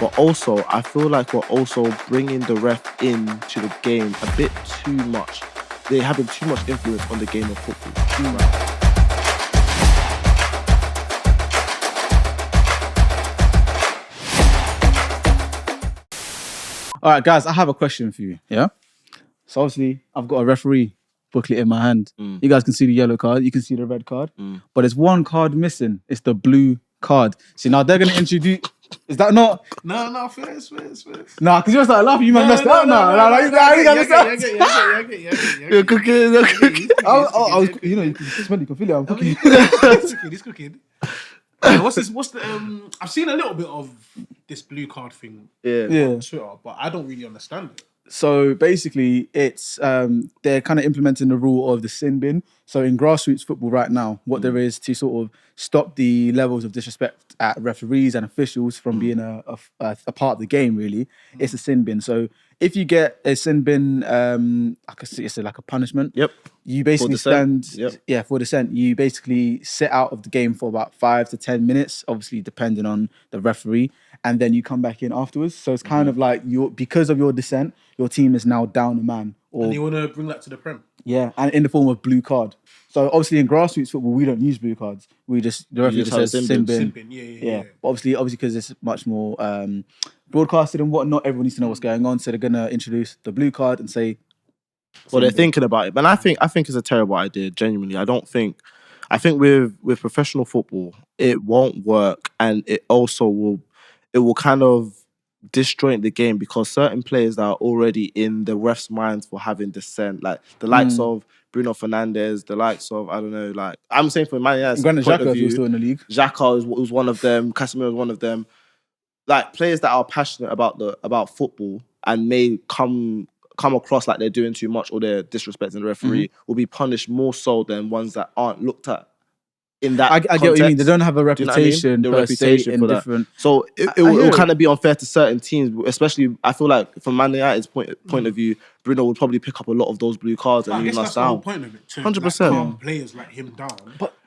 But also, I feel like we're also bringing the ref into the game a bit too much. They're having too much influence on the game of football. Right? All right, guys, I have a question for you. Yeah. So obviously, I've got a referee booklet in my hand. You guys can see the yellow card. You can see the red card. But there's one card missing. It's the blue card. See, now they're going to introduce... Is that not... No, fair. Nah, because you started laughing. You might messed up now. You're cooking. You can smell it. You can feel it. I'm cooking. He's cooking. What's the I've seen a little bit of this blue card thing on Twitter, but I don't really understand it. So basically, it's they're kind of implementing the rule of the sin bin. So in grassroots football right now, what there is to sort of stop the levels of disrespect at referees and officials from being a part of the game, really, it's a sin bin. So if you get a sin bin, I could see it's like a punishment. Yep. You basically for dissent. You basically sit out of the game for about 5 to 10 minutes, obviously depending on the referee, and then you come back in afterwards. So it's kind of like because of your dissent, your team is now down a man. And you want to bring that to the Prem? Yeah, and in the form of blue card. So obviously in grassroots football, we don't use blue cards. We the referee just says sin bin. Yeah. But obviously because it's much more broadcasted and whatnot, everyone needs to know what's going on. So they're gonna introduce the blue card and say. Well, they're thinking about it, but I think it's a terrible idea. Genuinely, I think with professional football, it won't work, and it also will kind of disjoint the game because certain players that are already in the ref's minds for having dissent, like the likes of Bruno Fernandes, the likes of I'm saying for Man United's point of view, still in the league. Xhaka was one of them. Casemiro was one of them. Like players that are passionate about football and may come across like they're doing too much or they're disrespecting the referee will be punished more so than ones that aren't looked at in that I get what you mean. They don't have a reputation, The reputation for different... that. So it will kind of be unfair to certain teams, especially I feel like from Man United's point of view, Bruno would probably pick up a lot of those blue cards and leave us down. The whole point of it too. 100%. Calm players like him down.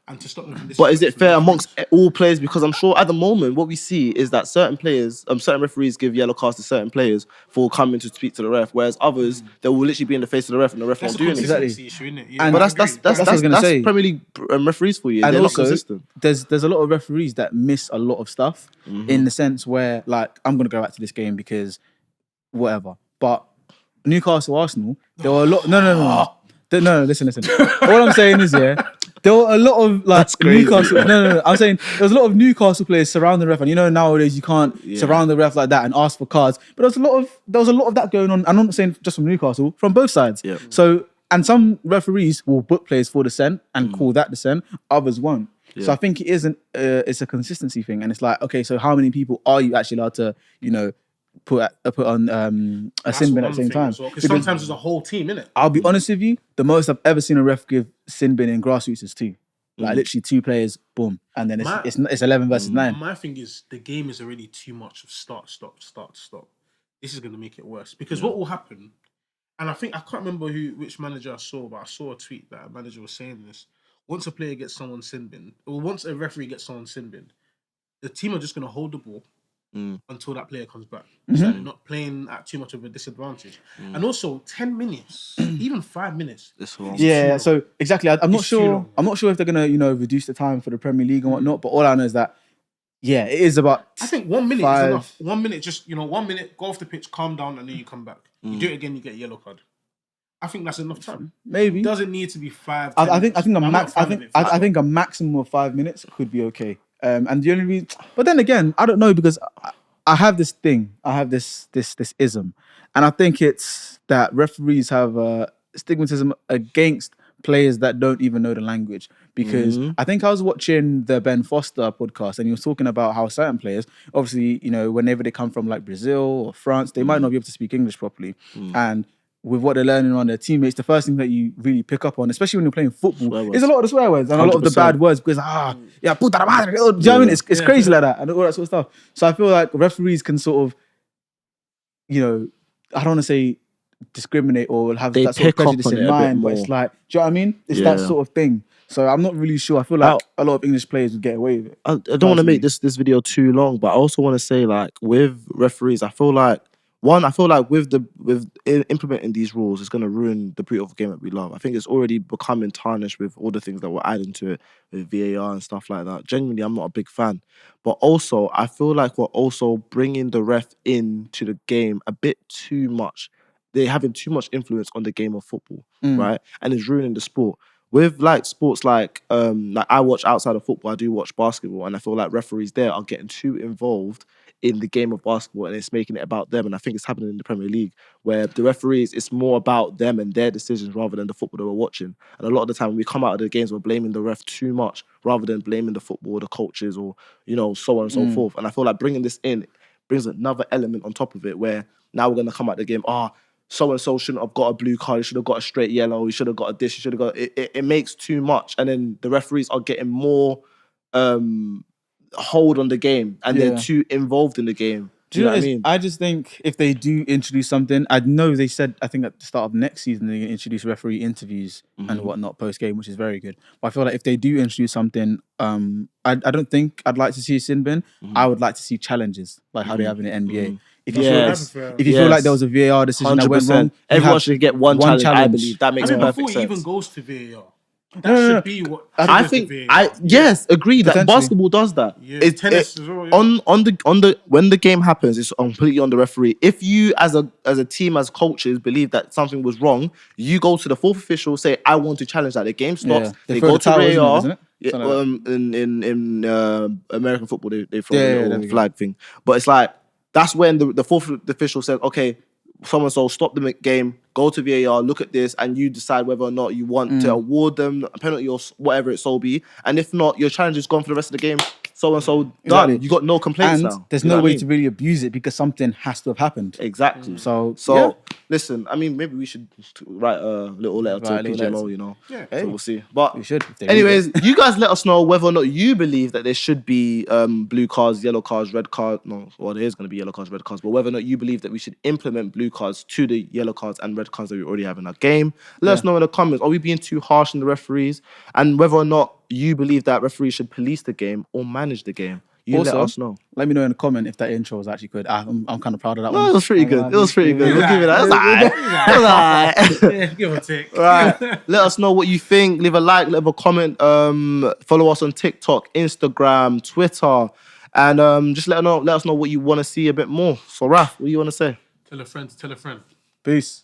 And to stop them from this. But is it fair amongst all players? Because I'm sure at the moment what we see is that certain players, certain referees give yellow cards to certain players for coming to speak to the ref, whereas others they will literally be in the face of the ref and the ref won't do anything. Exactly. Issue, isn't it? Yeah, but that's Premier League referees for you. And they're also, not consistent. There's a lot of referees that miss a lot of stuff in the sense where like I'm gonna go back to this game because whatever. But Newcastle Arsenal, there were a lot. No, listen. All I'm saying is there were a lot of like Newcastle. No. I'm saying there was a lot of Newcastle players surrounding the ref, and nowadays you can't surround the ref like that and ask for cards. But there was a lot of that going on. And I'm not saying just from Newcastle, from both sides. Yeah. So and some referees will book players for dissent and call that dissent. Others won't. Yeah. So I think it's a consistency thing, and it's like okay, so how many people are you actually allowed to put on a sin bin at the same time? Well, because sometimes there's a whole team, innit? I'll be honest with you, the most I've ever seen a ref give sin bin in grassroots is 2. Like literally 2 players, boom, and then it's 11 versus 9. My thing is the game is already too much of start, stop. This is going to make it worse because what will happen, and I can't remember which manager I saw, but I saw a tweet that a manager was saying this. Once a player gets someone sin bin, or once a referee gets someone sin bin, the team are just going to hold the ball until that player comes back. So they're not playing at too much of a disadvantage. And also 10 minutes, even 5 minutes. Yeah, so exactly. I'm not sure if they're gonna, reduce the time for the Premier League and whatnot, but all I know is that it is about I think 1 minute is enough. 1 minute, just 1 minute, go off the pitch, calm down, and then you come back. You do it again, you get a yellow card. I think that's enough time. Maybe. It doesn't need to be 5. I think a maximum of 5 minutes could be okay. And the only reason, but then again, I don't know because I have this thing. I have this ism, and I think it's that referees have stigmatism against players that don't even know the language. Because I think I was watching the Ben Foster podcast, and he was talking about how certain players, obviously, whenever they come from like Brazil or France, they might not be able to speak English properly, and with what they're learning on their teammates, the first thing that you really pick up on, especially when you're playing football, is a lot of the swear words and 100%. A lot of the bad words because, puta la madre. Do you know what I mean? It's crazy like that and all that sort of stuff. So I feel like referees can sort of, I don't want to say discriminate or have that sort of prejudice in mind, but it's like, do you know what I mean? It's that sort of thing. So I'm not really sure. I feel like a lot of English players would get away with it. I don't want to make this video too long, but I also want to say, like, with referees, I feel like with implementing these rules, it's going to ruin the beautiful game that we love. I think it's already becoming tarnished with all the things that we're adding to it with VAR and stuff like that. Genuinely, I'm not a big fan. But also, I feel like we're also bringing the ref into the game a bit too much. They're having too much influence on the game of football, right? And it's ruining the sport. With like sports like I watch outside of football, I do watch basketball, and I feel like referees there are getting too involved in the game of basketball, and it's making it about them. And I think it's happening in the Premier League, where the referees, it's more about them and their decisions rather than the football that we're watching. And a lot of the time when we come out of the games, we're blaming the ref too much rather than blaming the football, the coaches, or so on and so forth. And I feel like bringing this in brings another element on top of it, where now we're going to come out of the game, so-and-so shouldn't have got a blue card, he should have got a straight yellow, he should have got a dish, he should have got... It makes too much. And then the referees are getting more hold on the game, and they're too involved in the game. Do you know what I mean? I just think if they do introduce something, I know they said, I think at the start of next season, they're going to introduce referee interviews and whatnot post-game, which is very good. But I feel like if they do introduce something, I don't think I'd like to see a sin bin. I would like to see challenges, like how they have in the NBA. If you feel like there was a VAR decision 100%. That went wrong, everyone should get one challenge. I believe that makes perfect sense. Before it even goes to VAR, that should be what I think. Yes, agreed. That basketball does that. Yeah, tennis as well. Yeah. On the when the game happens, it's completely on the referee. If you as a team, as coaches, believe that something was wrong, you go to the fourth official, say, "I want to challenge that." The game stops. They go to VAR. Isn't it? In American football, they throw a little flag thing, but it's like. That's when the fourth official said, okay, so stop the game, go to VAR, look at this, and you decide whether or not you want to award them a penalty or whatever it so be. And if not, your challenge is gone for the rest of the game. So-and-so done. You got no complaints now. There's no way to really abuse it because something has to have happened. Exactly. So listen, I mean, maybe we should write a little letter to PGMO, Yeah. So we'll see. But we should. Anyways, you guys let us know whether or not you believe that there should be blue cards, yellow cards, red cards. No, well, there is going to be yellow cards, red cards. But whether or not you believe that we should implement blue cards to the yellow cards and red cards that we already have in our game. Let us know in the comments. Are we being too harsh on the referees? And whether or not you believe that referees should police the game or manage the game. Also, let us know. Let me know in the comment if that intro was actually good. I'm kind of proud of that one. It was pretty good. It was pretty good. We'll give it that. It was alright. Give or take. Right. Let us know what you think. Leave a like, leave a comment. Follow us on TikTok, Instagram, Twitter. And just let us know what you want to see a bit more. So, Raph, what do you want to say? Tell a friend to tell a friend. Peace.